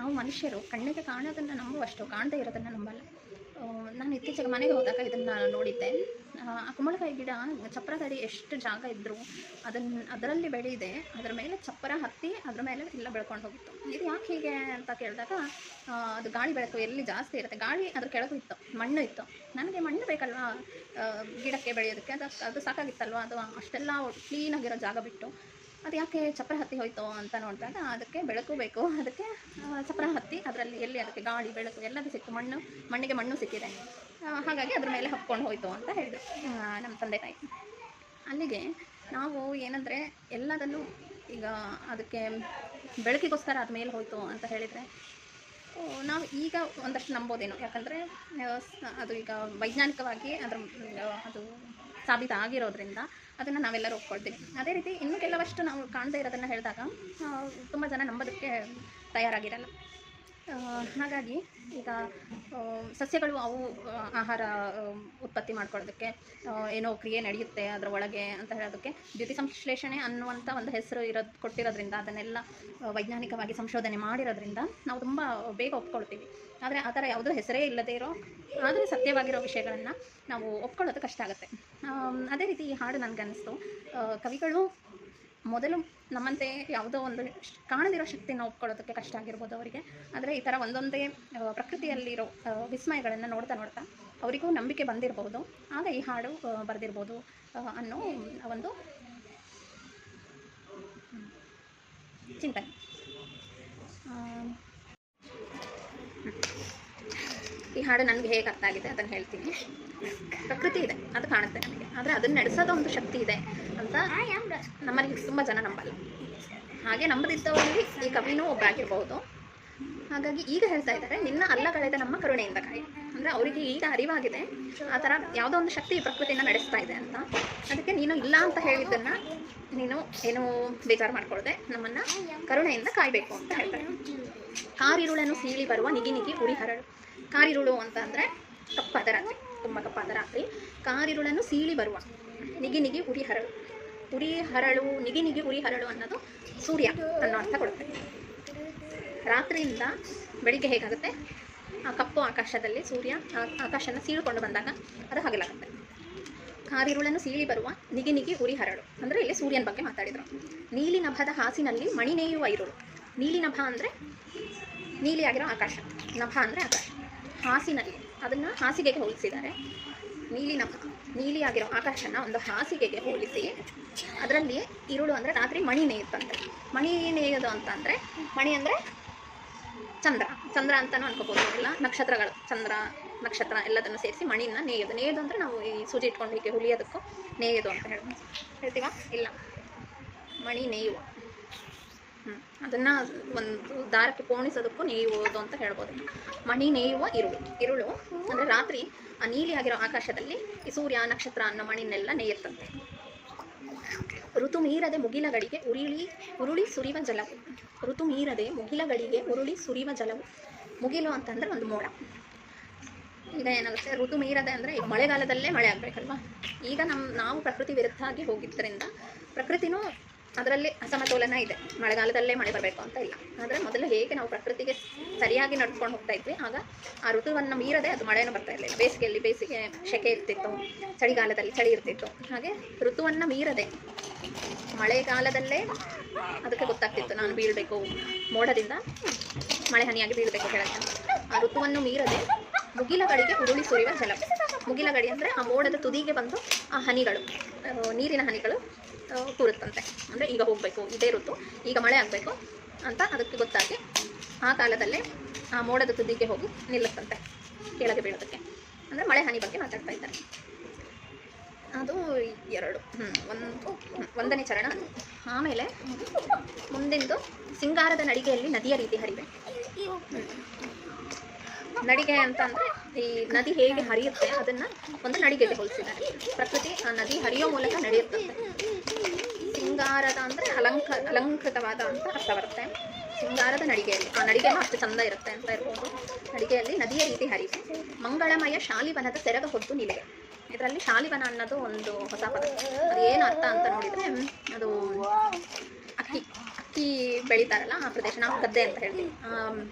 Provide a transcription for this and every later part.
ನಾವು ಮನುಷ್ಯರು ಕಣ್ಣಿಗೆ ಕಾಣೋದನ್ನು ನಂಬುವಷ್ಟು ಕಾಣದೇ ಇರೋದನ್ನು ನಂಬಲ್ಲ. ನಾನು ಇತ್ತೀಚೆಗೆ ಮನೆಗೆ ಹೋದಾಗ ಇದನ್ನು ನೋಡಿದ್ದೆ. ಆ ಕುಂಬಳಕಾಯಿ ಗಿಡ ಚಪ್ಪರದಡಿ ಎಷ್ಟು ಜಾಗ ಇದ್ದರೂ ಅದರಲ್ಲಿ ಬೆಳೆಯಿದೆ, ಅದರ ಮೇಲೆ ಚಪ್ಪರ ಹತ್ತಿ ಅದರ ಮೇಲೆ ಎಲ್ಲ ಬೆಳ್ಕೊಂಡು ಹೋಗಿತ್ತು. ಇದು ಯಾಕೆ ಹೀಗೆ ಅಂತ ಕೇಳಿದಾಗ ಅದು ಗಾಳಿ ಬೆಳಕು ಎಲ್ಲಿ ಜಾಸ್ತಿ ಇರುತ್ತೆ, ಗಾಳಿ ಅದ್ರ ಕೆಳಗೂ ಇತ್ತು, ಮಣ್ಣು ಇತ್ತು. ನನಗೆ ಮಣ್ಣು ಬೇಕಲ್ವಾ ಗಿಡಕ್ಕೆ ಬೆಳೆಯೋದಕ್ಕೆ, ಅದು ಸಾಕಾಗಿತ್ತಲ್ವ. ಅದು ಅಷ್ಟೆಲ್ಲ ಕ್ಲೀನಾಗಿರೋ ಜಾಗ ಬಿಟ್ಟು ಅದು ಯಾಕೆ ಚಪ್ಪರ ಹತ್ತಿ ಹೋಯಿತು ಅಂತ ನೋಡಿದಾಗ ಅದಕ್ಕೆ ಬೆಳಕು ಬೇಕು, ಅದಕ್ಕೆ ಚಪ್ಪರ ಹತ್ತಿ ಅದರಲ್ಲಿ ಎಲ್ಲಿ ಅದಕ್ಕೆ ಗಾಳಿ ಬೆಳಕು ಎಲ್ಲದೂ ಸಿಕ್ತು, ಮಣ್ಣಿಗೆ ಮಣ್ಣು ಸಿಕ್ಕಿದೆ, ಹಾಗಾಗಿ ಅದ್ರ ಮೇಲೆ ಹಬ್ಕೊಂಡು ಹೋಯಿತು ಅಂತ ಹೇಳಿದ್ರು ನಮ್ಮ ತಂದೆ ತಾಯಿ. ಅಲ್ಲಿಗೆ ನಾವು ಏನಂದರೆ ಎಲ್ಲದನ್ನು ಈಗ ಅದಕ್ಕೆ ಬೆಳಕಿಗೋಸ್ಕರ ಅದ ಮೇಲೆ ಹೋಯಿತು ಅಂತ ಹೇಳಿದರೆ ನಾವು ಈಗ ಒಂದಷ್ಟು ನಂಬೋದೇನೋ, ಯಾಕಂದರೆ ಅದು ಈಗ ವೈಜ್ಞಾನಿಕವಾಗಿ ಅದು ಸಾಬೀತಾಗಿರೋದ್ರಿಂದ ಅದನ್ನು ನಾವೆಲ್ಲರೂ ಒಪ್ಕೊಳ್ತೀವಿ. ಅದೇ ರೀತಿ ಇನ್ನೂ ಕೆಲವಷ್ಟು ನಾವು ಕಾಣದೇ ಇರೋದನ್ನು ಹೇಳಿದಾಗ ತುಂಬ ಜನ ನಂಬೋದಕ್ಕೆ ತಯಾರಾಗಿರಲ್ಲ. ಹಾಗಾಗಿ ಈಗ ಸಸ್ಯಗಳು ಅವು ಆಹಾರ ಉತ್ಪತ್ತಿ ಮಾಡ್ಕೊಳ್ಳೋದಕ್ಕೆ ಏನೋ ಕ್ರಿಯೆ ನಡೆಯುತ್ತೆ ಅದರ ಒಳಗೆ ಅಂತ ಹೇಳೋದಕ್ಕೆ ದ್ಯುತಿ ಸಂಶ್ಲೇಷಣೆ ಅನ್ನುವಂಥ ಒಂದು ಹೆಸರು ಕೊಟ್ಟಿರೋದ್ರಿಂದ, ಅದನ್ನೆಲ್ಲ ವೈಜ್ಞಾನಿಕವಾಗಿ ಸಂಶೋಧನೆ ಮಾಡಿರೋದ್ರಿಂದ ನಾವು ತುಂಬ ಬೇಗ ಒಪ್ಕೊಳ್ತೀವಿ. ಆದರೆ ಆ ಥರ ಯಾವುದೋ ಹೆಸರೇ ಇಲ್ಲದೇ ಇರೋ ಆದರೆ ಸತ್ಯವಾಗಿರೋ ವಿಷಯಗಳನ್ನು ನಾವು ಒಪ್ಕೊಳ್ಳೋದು ಕಷ್ಟ ಆಗುತ್ತೆ. ಅದೇ ರೀತಿ ಈ ಹಾಡು ನನಗನ್ನಿಸ್ತು, ಕವಿಗಳು ಮೊದಲು ನಮ್ಮಂತೆ ಯಾವುದೋ ಒಂದು ಕಾಣದಿರೋ ಶಕ್ತಿನ ಒಪ್ಕೊಳ್ಳೋದಕ್ಕೆ ಕಷ್ಟ ಆಗಿರ್ಬೋದು ಅವರಿಗೆ. ಆದರೆ ಈ ಥರ ಒಂದೊಂದೇ ಪ್ರಕೃತಿಯಲ್ಲಿರೋ ವಿಸ್ಮಯಗಳನ್ನು ನೋಡ್ತಾ ನೋಡ್ತಾ ಅವರಿಗೂ ನಂಬಿಕೆ ಬಂದಿರಬಹುದು, ಆಗ ಈ ಹಾಡು ಬರೆದಿರ್ಬೋದು ಅನ್ನೋ ಒಂದು ಚಿಂತನೆ. ಈ ಹಾಡು ನನಗೆ ಹೇಗೆ ಅರ್ಥ ಆಗಿದೆ ಅದನ್ನು ಹೇಳ್ತೀನಿ. ಪ್ರಕೃತಿ ಇದೆ, ಅದು ಕಾಣುತ್ತೆ ನಮಗೆ, ಆದರೆ ಅದನ್ನು ನಡೆಸೋದು ಒಂದು ಶಕ್ತಿ ಇದೆ ಅಂತ ನಮ್ಮಲ್ಲಿ ತುಂಬ ಜನ ನಂಬಲ್ಲ. ಹಾಗೆ ನಂಬದಿದ್ದವರಲ್ಲಿ ಈ ಕವಿನೂ ಒಬ್ಬಾಗಿರ್ಬೋದು. ಹಾಗಾಗಿ ಈಗ ಹೇಳ್ತಾ ಇದ್ದಾರೆ, ನಿನ್ನ ಅಲ್ಲಗಳೆದ ನಮ್ಮ ಕರುಣೆಯಿಂದ ಕಾಯಿ. ಅಂದರೆ ಅವರಿಗೆ ಈಗ ಅರಿವಾಗಿದೆ ಆ ಥರ ಯಾವುದೋ ಒಂದು ಶಕ್ತಿ ಈ ಪ್ರಕೃತಿಯನ್ನು ನಡೆಸ್ತಾ ಇದೆ ಅಂತ. ಅದಕ್ಕೆ ನೀನು ಇಲ್ಲ ಅಂತ ಹೇಳಿದ್ದನ್ನು ನೀನು ಏನೂ ಬೇಜಾರು ಮಾಡ್ಕೊಳ್ಳದೆ ನಮ್ಮನ್ನು ಕರುಣೆಯಿಂದ ಕಾಯಬೇಕು ಅಂತ ಹೇಳ್ತಾರೆ. ಕಾರಿರುಳನ್ನು ಸೀಳಿ ಬರುವ ನಿಗಿ ನಿಗಿ ಉರಿ ಹರಳು. ಕಾರಿರುಳು ಅಂತ ಅಂದರೆ ಕಪ್ಪಾದ ರಾತ್ರಿ, ತುಂಬ ಕಪ್ಪಾದ ರಾತ್ರಿ. ಕಾರಿರುಳನ್ನು ಸೀಳಿ ಬರುವ ನಿಗಿ ನಿಗಿ ಉರಿ ಹರಳು. ಉರಿ ಹರಳು, ನಿಗಿ ನಿಗಿ ಉರಿ ಹರಳು ಅನ್ನೋದು ಸೂರ್ಯ ಅನ್ನೋ ಅರ್ಥ ಕೊಡುತ್ತೆ. ರಾತ್ರಿಯಿಂದ ಬೆಳಿಗ್ಗೆ ಹೇಗಾಗುತ್ತೆ, ಆ ಕಪ್ಪು ಆಕಾಶದಲ್ಲಿ ಸೂರ್ಯ ಆಕಾಶನ ಸೀಳ್ಕೊಂಡು ಬಂದಾಗ ಅದು ಹಗಲಾಗುತ್ತೆ. ಕಾರಿರುಳನ್ನು ಸೀಳಿ ಬರುವ ನಿಗಿ ನಿಗಿ ಉರಿ ಹರಳು ಅಂದರೆ ಇಲ್ಲಿ ಸೂರ್ಯನ ಬಗ್ಗೆ ಮಾತಾಡಿದರು. ನೀಲಿ ನಭದ ಹಾಸಿನಲ್ಲಿ ಮಣಿ ನೇಯುವ ಇರುಳು. ನೀಲಿ ನಭ ಅಂದರೆ ನೀಲಿಯಾಗಿರೋ ಆಕಾಶ, ನಭ ಅಂದರೆ ಆಕಾಶ. ಹಾಸಿನಲ್ಲಿ ಅದನ್ನು ಹಾಸಿಗೆಗೆ ಹೋಲಿಸಿದ್ದಾರೆ. ನೀಲಿ ನಭ, ನೀಲಿಯಾಗಿರೋ ಆಕಾಶನ ಒಂದು ಹಾಸಿಗೆಗೆ ಹೋಲಿಸಿ ಅದರಲ್ಲಿ ಇರುಳು ಅಂದರೆ ರಾತ್ರಿ ಮಣಿ ನೇಯುತ್ತಂತೆ. ಮಣಿ ನೇಯೋದು ಅಂತ ಅಂದರೆ, ಮಣಿ ಅಂದರೆ ಚಂದ್ರ ಅಂತಲೂ ಅನ್ಕೋಬೋದು, ಎಲ್ಲ ನಕ್ಷತ್ರಗಳು, ಚಂದ್ರ ನಕ್ಷತ್ರ ಎಲ್ಲದನ್ನು ಸೇರಿಸಿ ಮಣಿನ ನೇಯೋದು ಅಂದರೆ ನಾವು ಈ ಸೂಜಿ ಇಟ್ಕೊಂಡು ಹೀಗೆ ಹುಲಿಯೋದಕ್ಕೂ ನೇಯೋದು ಅಂತ ಹೇಳ್ತೀವ. ಇಲ್ಲ, ಮಣಿ ನೇಯುವ, ಅದನ್ನು ಒಂದು ದಾರಕ್ಕೆ ಪೋಣಿಸೋದಕ್ಕೂ ನೇಯುವುದು ಅಂತ ಹೇಳ್ಬೋದು. ಮಣಿ ನೇಯುವ ಇರುಳು ಅಂದರೆ ರಾತ್ರಿ ಆ ನೀಲಿಯಾಗಿರೋ ಆಕಾಶದಲ್ಲಿ ಈ ಸೂರ್ಯ ನಕ್ಷತ್ರ ಅನ್ನೋ ಮಣಿನೆಲ್ಲ ನೇಯುತ್ತಂತೆ. ಋತು ಮೀರದೆ ಮುಗಿಲಗಳಿಗೆ ಉರುಳಿ ಸುರಿವ ಜಲವು. ಋತು ಮೀರದೆ ಮುಗಿಲಗಳಿಗೆ ಉರುಳಿ ಸುರಿವ ಜಲವು. ಮುಗಿಲು ಅಂತಂದರೆ ಒಂದು ಮೋಡ. ಈಗ ಏನಾಗುತ್ತೆ, ಋತು ಮೀರದೆ ಅಂದರೆ ಈಗ ಮಳೆಗಾಲದಲ್ಲೇ ಮಳೆ ಆಗಬೇಕಲ್ವ. ಈಗ ನಾವು ಪ್ರಕೃತಿ ವಿರುದ್ಧ ಆಗಿ ಹೋಗಿದ್ದರಿಂದ ಪ್ರಕೃತಿನೂ ಅದರಲ್ಲಿ ಅಸಮತೋಲನ ಇದೆ. ಮಳೆಗಾಲದಲ್ಲೇ ಮಳೆ ಬರಬೇಕು ಅಂತ ಇಲ್ಲ. ಆದರೆ ಮೊದಲು ಹೇಗೆ ನಾವು ಪ್ರಕೃತಿಗೆ ಸರಿಯಾಗಿ ನಡ್ಕೊಂಡು ಹೋಗ್ತಾ ಇದ್ವಿ, ಆಗ ಆ ಋತುವನ್ನು ಮೀರದೆ ಅದು ಮಳೆನೂ ಬರ್ತಾ ಇರಲಿಲ್ಲ. ಬೇಸಿಗೆಯಲ್ಲಿ ಬೇಸಿಗೆ ಸೆಕೆ ಇರ್ತಿತ್ತು, ಚಳಿಗಾಲದಲ್ಲಿ ಚಳಿ ಇರ್ತಿತ್ತು. ಹಾಗೆ ಋತುವನ್ನು ಮೀರದೆ ಮಳೆಗಾಲದಲ್ಲೇ ಅದಕ್ಕೆ ಗೊತ್ತಾಗ್ತಿತ್ತು ನಾನು ಬೀಳಬೇಕು, ಮೋಡದಿಂದ ಮಳೆ ಹನಿಯಾಗಿ ಬೀಳಬೇಕು ಕೆಳಗೆ. ಆ ಋತುವನ್ನು ಮೀರದೆ ಮುಗಿಲಗಳಿಗೆ ಉರುಳಿ ಸುರಿಯುವ ಜಲ. ಮುಗಿಲಗಡಿ ಅಂದರೆ ಆ ಮೋಡದ ತುದಿಗೆ ಬಂದು ಆ ಹನಿಗಳು, ನೀರಿನ ಹನಿಗಳು ಕೂರುತ್ತಂತೆ. ಅಂದರೆ ಈಗ ಹೋಗಬೇಕು, ಇದೇ ಋತು, ಈಗ ಮಳೆ ಆಗಬೇಕು ಅಂತ ಅದಕ್ಕೆ ಗೊತ್ತಾಗಿ ಆ ಕಾಲದಲ್ಲೇ ಆ ಮೋಡದ ತುದಿಗೆ ಹೋಗಿ ನಿಲ್ಲುತ್ತಂತೆ ಕೆಳಗೆ ಬೀಳೋದಕ್ಕೆ. ಅಂದರೆ ಮಳೆ ಹನಿ ಬಗ್ಗೆ ಮಾತಾಡ್ತಾ ಇದ್ದಾರೆ. ಅದು ಒಂದನೇ ಚರಣ. ಆಮೇಲೆ ಮುಂದಿಂದು ಸಿಂಗಾರದ ನಡಿಗೆಯಲ್ಲಿ ನದಿಯ ರೀತಿ ಹರಿವೆ. ನಡಿಗೆ ಅಂತ ಅಂದರೆ ಈ ನದಿ ಹೇಗೆ ಹರಿಯುತ್ತೆ ಅದನ್ನು ಒಂದು ನಡಿಗೆಗೆ ಹೋಲಿಸಿದ್ದಾರೆ. ಪ್ರಕೃತಿ ಆ ನದಿ ಹರಿಯೋ ಮೂಲಕ ನಡೆಯುತ್ತಂತೆ. ಸಿಂಗಾರದ ಅಂದರೆ ಅಲಂಕೃತವಾದ ಅಂತ ಅರ್ಥ ಬರುತ್ತೆ. ಸಿಂಗಾರದ ನಡಿಗೆಯಲ್ಲಿ, ಆ ನಡಿಗೆನೂ ಅಷ್ಟು ಚಂದ ಇರುತ್ತೆ ಅಂತ ಇರ್ಬೋದು. ನಡಿಗೆಯಲ್ಲಿ ನದಿಯ ರೀತಿ ಹರಿವೆ. ಮಂಗಳಮಯ ಶಾಲಿವನದ ಸೆರಗ ಹೊದ್ದು ನಿಲುವೆ. ಇದರಲ್ಲಿ ಶಾಲಿವನ ಅನ್ನೋದು ಒಂದು ಹೊಸ ಪದ. ಅದು ಏನು ಅರ್ಥ ಅಂತ ನೋಡಿದರೆ ಅದು ಅಕ್ಕಿ ಅಕ್ಕಿ ಬೆಳೀತಾರಲ್ಲ ಆ ಪ್ರದೇಶ, ನಾವು ಗದ್ದೆ ಅಂತ ಹೇಳ್ತೀವಿ.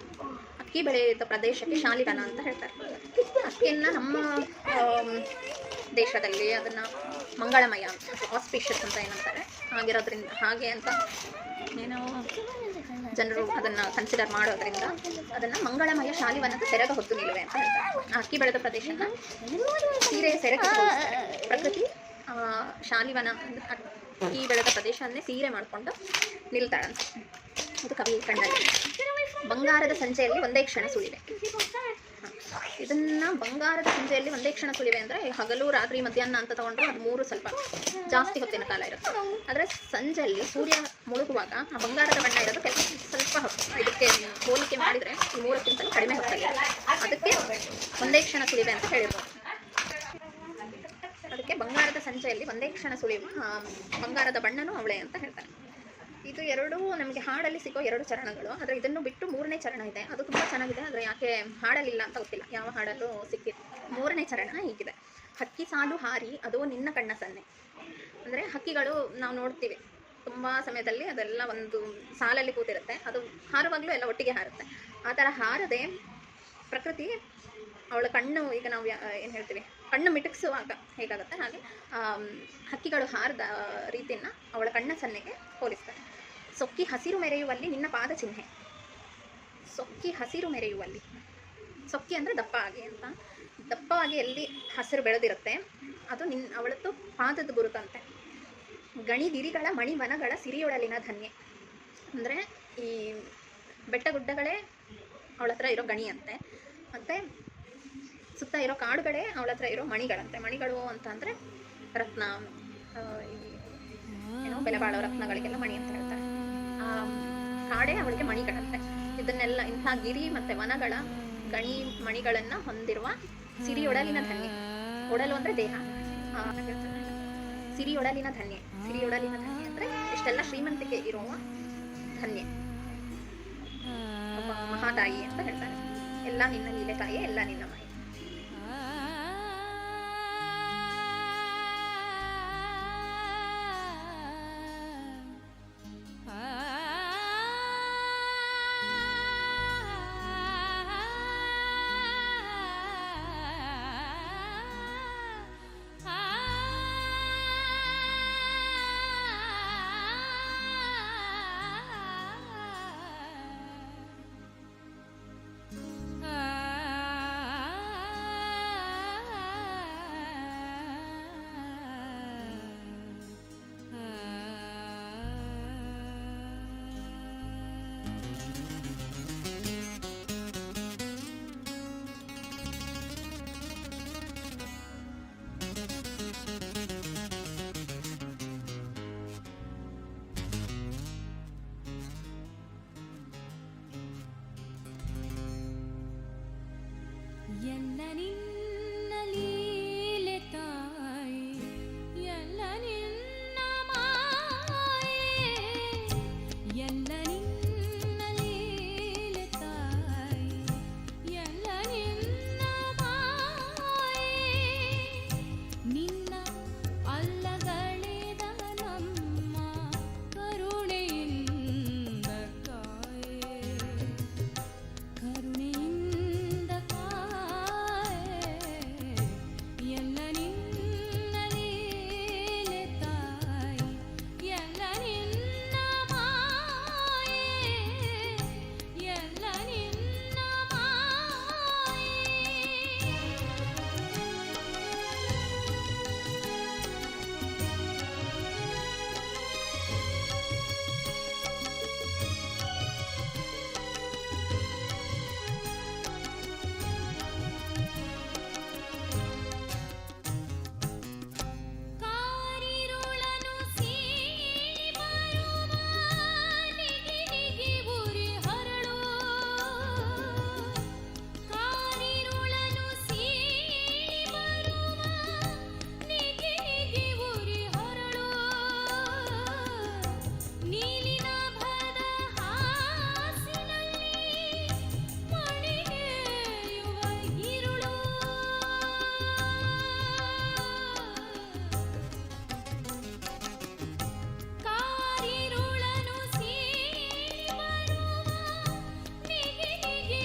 ಅಕ್ಕಿ ಬೆಳೆಯುವ ಪ್ರದೇಶಕ್ಕೆ ಶಾಲಿವನ ಅಂತ ಹೇಳ್ತಾರೆ. ಅಕ್ಕಿಯನ್ನು ನಮ್ಮ ದೇಶದಲ್ಲಿ ಅದನ್ನು ಮಂಗಳಮಯ ಆಸ್ಪಿಷಿಯಸ್ ಅಂತ ಏನಂತಾರೆ, ಹಾಗಿರೋದ್ರಿಂದ ಹಾಗೆ ಅಂತ ಏನು ಜನರು ಅದನ್ನು ಕನ್ಸಿಡರ್ ಮಾಡೋದ್ರಿಂದ ಅದನ್ನು ಮಂಗಳಮಯ ಶಾಲಿವನದ ಸೆರಗ ಹೊತ್ತು ನಿಲ್ಲುವೆ ಅಂತ ಹೇಳ್ತಾರೆ. ಆ ಅಕ್ಕಿ ಬೆಳೆದ ಪ್ರದೇಶನ ಸೀರೆಯ ಸೆರಗ ಪ್ರಕೃತಿ ಶಾಲಿವನ ಅಕ್ಕಿ ಬೆಳೆದ ಪ್ರದೇಶವನ್ನೇ ಸೀರೆ ಮಾಡಿಕೊಂಡು ನಿಲ್ತಾಳಂತೆ. ಇದು ಕವಿ ಕಣ್ಣಲ್ಲಿ. ಬಂಗಾರದ ಸಂಜೆಯಲ್ಲಿ ಒಂದೇ ಕ್ಷಣ ಸುಳಿವೆ. ಇದನ್ನು ಬಂಗಾರದ ಸಂಜೆಯಲ್ಲಿ ಒಂದೇ ಕ್ಷಣ ಸುಳಿವೆ ಅಂದರೆ ಹಗಲು ರಾತ್ರಿ ಮಧ್ಯಾಹ್ನ ಅಂತ ತಗೊಂಡ್ರೆ ಅದು 3 ಸ್ವಲ್ಪ ಜಾಸ್ತಿ ಹೊತ್ತಿನ ಕಾಲ ಇರುತ್ತೆ. ಆದರೆ ಸಂಜೆಯಲ್ಲಿ ಸೂರ್ಯ ಮುಳುಗುವಾಗ ಆ ಬಂಗಾರದ ಬಣ್ಣ ಇರೋದು ಸ್ವಲ್ಪ ಹೊತ್ತು, ಇದಕ್ಕೆ ಹೋಲಿಕೆ ಮಾಡಿದರೆ ಈ 3ಕ್ಕಿಂತಲೂ ಕಡಿಮೆ ಹೊತ್ತಾಗಿದೆ. ಅದಕ್ಕೆ ಒಂದೇ ಕ್ಷಣ ಸುಳಿವೆ ಅಂತ ಹೇಳಿರ್ಬೋದು. ಅದಕ್ಕೆ ಬಂಗಾರದ ಸಂಜೆಯಲ್ಲಿ ಒಂದೇ ಕ್ಷಣ ಸುಳಿಯುವ ಬಂಗಾರದ ಬಣ್ಣನೂ ಅವಳೆ ಅಂತ ಹೇಳ್ತಾರೆ. ಇದು ಎರಡೂ ನಮಗೆ ಹಾಡಲ್ಲಿ ಸಿಗೋ 2 ಚರಣಗಳು. ಆದರೆ ಇದನ್ನು ಬಿಟ್ಟು 3ನೇ ಚರಣ ಇದೆ, ಅದು ತುಂಬ ಚೆನ್ನಾಗಿದೆ. ಆದರೆ ಯಾಕೆ ಹಾಡಲಿಲ್ಲ ಅಂತ ಗೊತ್ತಿಲ್ಲ, ಯಾವ ಹಾಡಲ್ಲೂ ಸಿಕ್ಕಿದೆ. 3ನೇ ಚರಣ ಹೀಗಿದೆ: ಹಕ್ಕಿ ಸಾಲು ಹಾರಿ ಅದೋ ನಿನ್ನ ಕಣ್ಣ ಸನ್ನೆ. ಅಂದರೆ ಹಕ್ಕಿಗಳು ನಾವು ನೋಡ್ತೀವಿ ತುಂಬ ಸಮಯದಲ್ಲಿ ಅದೆಲ್ಲ ಒಂದು ಸಾಲಲ್ಲಿ ಕೂತಿರುತ್ತೆ, ಅದು ಹಾರುವಾಗಲೂ ಎಲ್ಲ ಒಟ್ಟಿಗೆ ಹಾರುತ್ತೆ. ಆ ಥರ ಹಾರದೆ ಪ್ರಕೃತಿ ಅವಳ ಕಣ್ಣು, ಈಗ ನಾವು ಏನು ಹೇಳ್ತೀವಿ, ಕಣ್ಣು ಮಿಟುಕಿಸುವಾಗ ಹೇಗಾಗುತ್ತೆ ಹಾಗೆ ಹಕ್ಕಿಗಳು ಹಾರದ ರೀತಿಯನ್ನು ಅವಳ ಕಣ್ಣ ಸನ್ನೆಗೆ ಹೋಲಿಸ್ತಾರೆ. ಸೊಕ್ಕಿ ಹಸಿರು ಮೆರೆಯುವಲ್ಲಿ ನಿನ್ನ ಪಾದ ಚಿಹ್ನೆ. ಸೊಕ್ಕಿ ಹಸಿರು ಮೆರೆಯುವಲ್ಲಿ, ಸೊಕ್ಕಿ ಅಂದರೆ ದಪ್ಪ ಆಗಿ ಅಂತ, ದಪ್ಪವಾಗಿ ಎಲ್ಲಿ ಹಸಿರು ಬೆಳೆದಿರುತ್ತೆ ಅದು ಅವಳದ್ದು ಪಾದದ ಗುರುತಂತೆ. ಗಣಿಗಿರಿಗಳ ಮಣಿವನಗಳ ಸಿರಿಯೊಡಲಿನ ಧನ್ಯೆ. ಅಂದರೆ ಈ ಬೆಟ್ಟಗುಡ್ಡಗಳೇ ಅವಳ ಹತ್ರ ಇರೋ ಗಣಿ ಅಂತೆ, ಮತ್ತು ಸುತ್ತ ಇರೋ ಕಾಡುಗಳೇ ಅವಳ ಹತ್ರ ಇರೋ ಮಣಿಗಳಂತೆ. ಮಣಿಗಳು ಅಂತ ಅಂದರೆ ರತ್ನ, ಏನೋ ಬೆಲೆ ಬಾಳೋ ರತ್ನಗಳಿಗೆಲ್ಲ ಮಣಿ ಅಂತ ಹೇಳ್ತಾರೆ. ಕಾಡೇ ಅವಳಿಗೆ ಮಣಿಗಳಂತೆ. ಇದನ್ನೆಲ್ಲ ಇಂಥ ಗಿರಿ ಮತ್ತು ವನಗಳ ಗಣಿ ಮಣಿಗಳನ್ನು ಹೊಂದಿರುವ ಸಿರಿಯೊಡಲಿನ ಧನ್ಯೆ. ಒಡಲು ಅಂದರೆ ದೇಹ, ಸಿರಿಯೊಡಲಿನ ಧನ್ಯೆ. ಸಿರಿಯೊಡಲಿನ ಧನ್ಯೆ ಅಂದರೆ ಇಷ್ಟೆಲ್ಲ ಶ್ರೀಮಂತಿಕೆ ಇರುವ ಧನ್ಯೆ, ಒಬ್ಬ ಮಹಾತಾಯಿ ಅಂತ ಹೇಳ್ತಾರೆ. ಎಲ್ಲ ನಿನ್ನ ಲೀಲೆ ತಾಯಿ, ಎಲ್ಲ ನಿನ್ನ ಮೈ.